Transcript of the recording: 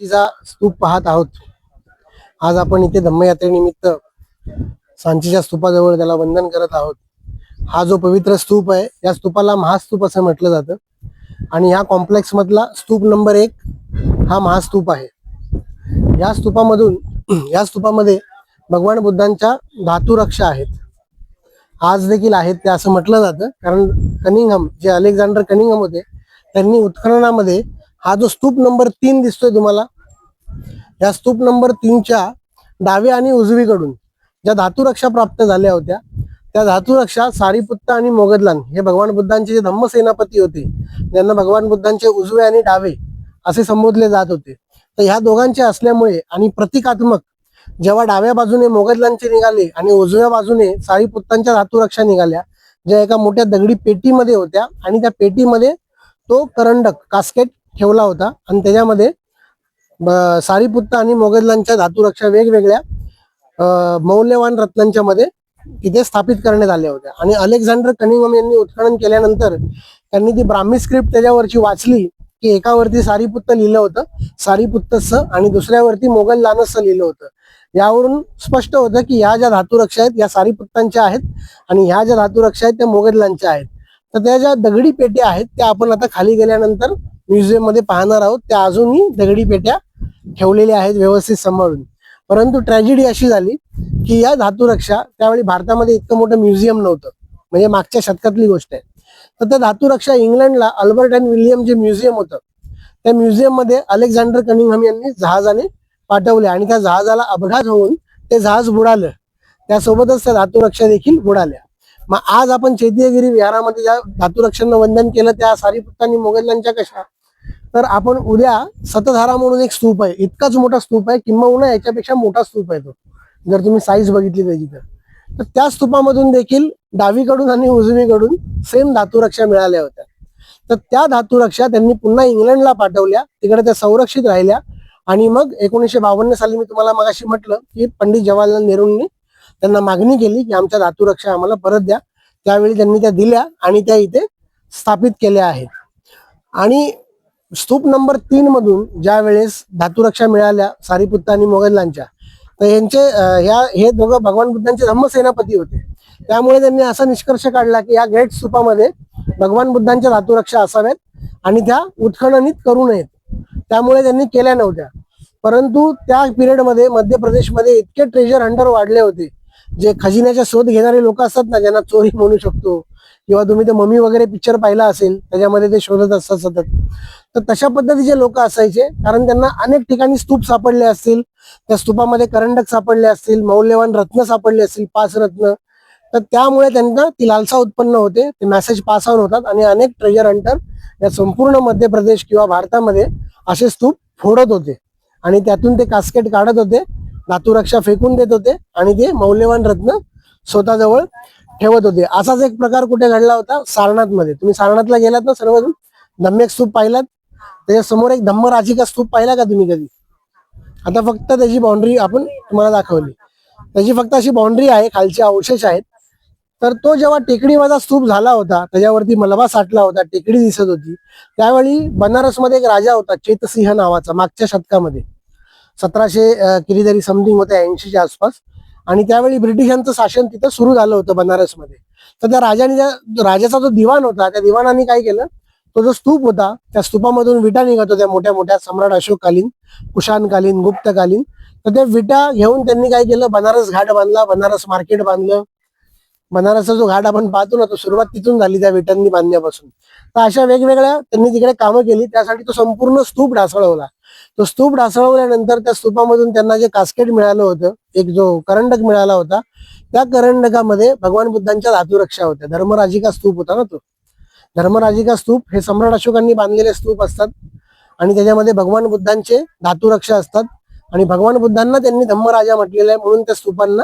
सांचीचा स्तूप पाहत आहोत. आज आपण इथे धम्मयात्रेनिमित्त सांचीच्या स्तूपाजवळ त्याला वंदन करत आहोत. हा जो पवित्र स्तूप आहे या स्तूपाला महास्तूप असं म्हटलं जातं आणि ह्या कॉम्प्लेक्स मधला स्तूप नंबर 1 हा महास्तूप आहे. या स्तूपामध्ये भगवान बुद्धांच्या धातू रक्षा आहेत, आज देखील आहेत ते असं म्हटलं जातं. कारण कनिंघम जे अलेक्झांडर कनिंघम होते त्यांनी उत्खननामध्ये हा जो स्तूप नंबर 3 दिसतोय तुम्हाला, या स्तूप नंबर 3च्या डाव्या आणि उजवीकडून ज्या धातुरक्षा प्राप्त झाल्या होत्या त्या धातुरक्षा सारीपुत्त आणि मोगदलान हे भगवान बुद्धांचे जे धम्म सेनापती होते, ज्यांना भगवान बुद्धांचे उजवे आणि डावे असे संबोधले जात होते, तर ह्या दोघांचे असल्यामुळे आणि प्रतिकात्मक जेव्हा डाव्या बाजूने मोगदलांचे निघाले आणि उजव्या बाजूने सारीपुत्तांच्या धातुरक्षा निघाल्या, ज्या एका मोठ्या दगडी पेटीमध्ये होत्या आणि त्या पेटीमध्ये तो करंडक कास्केट ठेवला होता आणि त्याच्यामध्ये सारीपुत्त आणि मोगदलांच्या धातुरक्षा वेगवेगळ्या मौल्यवान रत्नांच्या मध्ये तिथे स्थापित करण्यात आल्या होत्या. आणि अलेक्झांडर कनिंघम यांनी उत्खनन केल्यानंतर त्यांनी ती ब्राह्मी स्क्रिप्ट त्याच्यावरची वाचली की एकावरती सारीपुत्त लिहिलं होतं सारीपुत्तस आणि दुसऱ्यावरती मोगदलानस लिहिलं होतं. यावरून स्पष्ट होतं की ह्या ज्या धातुरक्षा आहेत या सारीपुत्तांच्या आहेत आणि ह्या ज्या धातुरक्षा आहेत त्या मोगदलांच्या आहेत. तर त्या ज्या दगडी पेट्या आहेत त्या आपण आता खाली गेल्यानंतर म्युझियम मध्ये पाहणार आहोत. त्या अजूनही दगडी पेट्या ठेवलेल्या आहेत व्यवस्थित सांभाळून. परंतु ट्रॅजेडी अशी झाली की या धातुरक्षा त्यावेळी भारतामध्ये इतकं मोठं म्युझियम नव्हतं, म्हणजे मागच्या शतकातली गोष्ट आहे. तर त्या धातुरक्षा इंग्लंडला अल्बर्ट अँड विल्यम जे म्युझियम होतं त्या म्युझियम मध्ये अलेक्झांडर कनिंघम यांनी जहाजाने पाठवले आणि त्या जहाजाला अपघात होऊन ते जहाज बुडालं, त्यासोबतच त्या धातुरक्षा देखील बुडाल्या. मग आज आपण चैत्यगिरी विहारामध्ये ज्या धातुरक्षांना वंदन केलं त्या सारीपुत्त आणि मोगदलांच्या कशा, तर आपण उद्या सतधारा म्हणून एक स्तूप आहे, इतकाच मोठा स्तूप आहे, किंबहुना याच्यापेक्षा मोठा स्तूप आहे तो, जर तुम्ही साईज बघितली त्याची तर त्या स्तूपामधून देखील डावीकडून आणि उजवीकडून सेम धातुरक्षा मिळाल्या होत्या. तर त्या धातुरक्षा त्यांनी पुन्हा इंग्लंडला पाठवल्या, तिकडे त्या संरक्षित राहिल्या आणि मग 1952 साली मी तुम्हाला मगाशी म्हटलं की पंडित जवाहरलाल नेहरूंनी त्यांना मागणी केली की आमच्या धातुरक्षा आम्हाला परत द्या. त्यावेळी त्यांनी त्या दिल्या आणि त्या इथे स्थापित केल्या आहेत. आणि स्तूप नंबर 3 मधून ज्या वेळेस धातुरक्षा मिळाल्या सारीपुत्त आणि मोगदलांच्या, तर यांचे हे दोघं भगवान बुद्धांचे धम्म सेनापती होते. त्यामुळे त्यांनी असा निष्कर्ष काढला की या ग्रेट स्तूपामध्ये भगवान बुद्धांच्या धातुरक्षा असाव्यात आणि त्या उत्खननित करू नयेत. त्यामुळे त्यांनी केल्या नव्हत्या. परंतु त्या पिरियडमध्ये मध्य प्रदेशमध्ये इतके ट्रेजर हंटर वाढले होते, जे खजिन्याचा शोध घेणारे लोक असतात ना, ज्यांना चोरी म्हणू शकतो, किंवा तुम्ही ते मम्मी वगैरे पिक्चर पाहिला असेल त्याच्यामध्ये ते शोधत असतात सतत, तर तशा पद्धतीचे लोक असायचे. कारण त्यांना अनेक ठिकाणी स्तूप सापडले असतील, त्या स्तूपामध्ये करंडक सापडले असतील, मौल्यवान रत्न सापडले असतील 5 रत्न, तर त्यामुळे त्यांना ती लालसा उत्पन्न होते, ते मेसेज पास ऑन होतात आणि अनेक ट्रेजर हंटर या संपूर्ण मध्य प्रदेश किंवा भारतामध्ये असे स्तूप फोडत होते आणि त्यातून ते कास्केट काढत होते, धातुरक्षा फेकून देत होते आणि ते मौल्यवान रत्न स्वतःजवळ ठेवत होते. असाच एक प्रकार कुठे घडला होता सारनाथ मध्ये. तुम्ही सारनाथला गेलात ना सर्वजण, धम्मेक स्तूप पाहिलात, त्याच्या समोर एक धम्मराजिका स्तूप पाहिला का तुम्ही कधी? आता फक्त त्याची बाउंड्री आपण तुम्हाला दाखवली, त्याची फक्त अशी बाउंड्री आहे, खालचे अवशेष आहेत. तर तो जेव्हा टेकडीवाजा स्तूप झाला होता, त्याच्यावरती मलबा साठला होता, टेकडी दिसत होती, त्यावेळी बनारसमध्ये एक राजा होता चेतसिंह नावाचा, मागच्या शतकामध्ये 1700 कितीतरी समथिंग होत्या 80च्या आसपास. आणि त्यावेळी ब्रिटिशांचं शासन तिथं सुरू झालं होतं बनारसमध्ये. तर त्या राजाचा जो दिवाण होता, त्या दिवाणाने काय केलं, तो जो स्तूप होता त्या स्तूपामधून विटा निघत होत्या मोठ्या मोठ्या, सम्राट अशोककालीन, कुशाणकालीन, गुप्तकालीन. तर त्या विटा घेऊन त्यांनी काय केलं, बनारस घाट बांधला, बनारस मार्केट बांधलं. बनारसचा जो घाट आपण पाहतो ना, तो सुरुवात तिथून झाली त्या विटांनी बांधण्यापासून. तर अशा वेगवेगळ्या त्यांनी तिकडे कामं केली. त्यासाठी तो संपूर्ण स्तूप ढासळवला. तो स्तूप ढासळवल्यानंतर त्या स्तूपामधून त्यांना जे कास्केट मिळालं होतं, एक जो करंडक मिळाला होता, त्या करंडकामध्ये भगवान बुद्धांच्या धातुरक्षा होत्या. धर्मराजिका स्तूप होता ना तो. धर्मराजिका स्तूप हे सम्राट अशोकांनी बांधलेले स्तूप असतात आणि त्याच्यामध्ये भगवान बुद्धांचे धातुरक्षा असतात आणि भगवान बुद्धांना त्यांनी धम्मराजा म्हटलेलं आहे म्हणून त्या स्तूपांना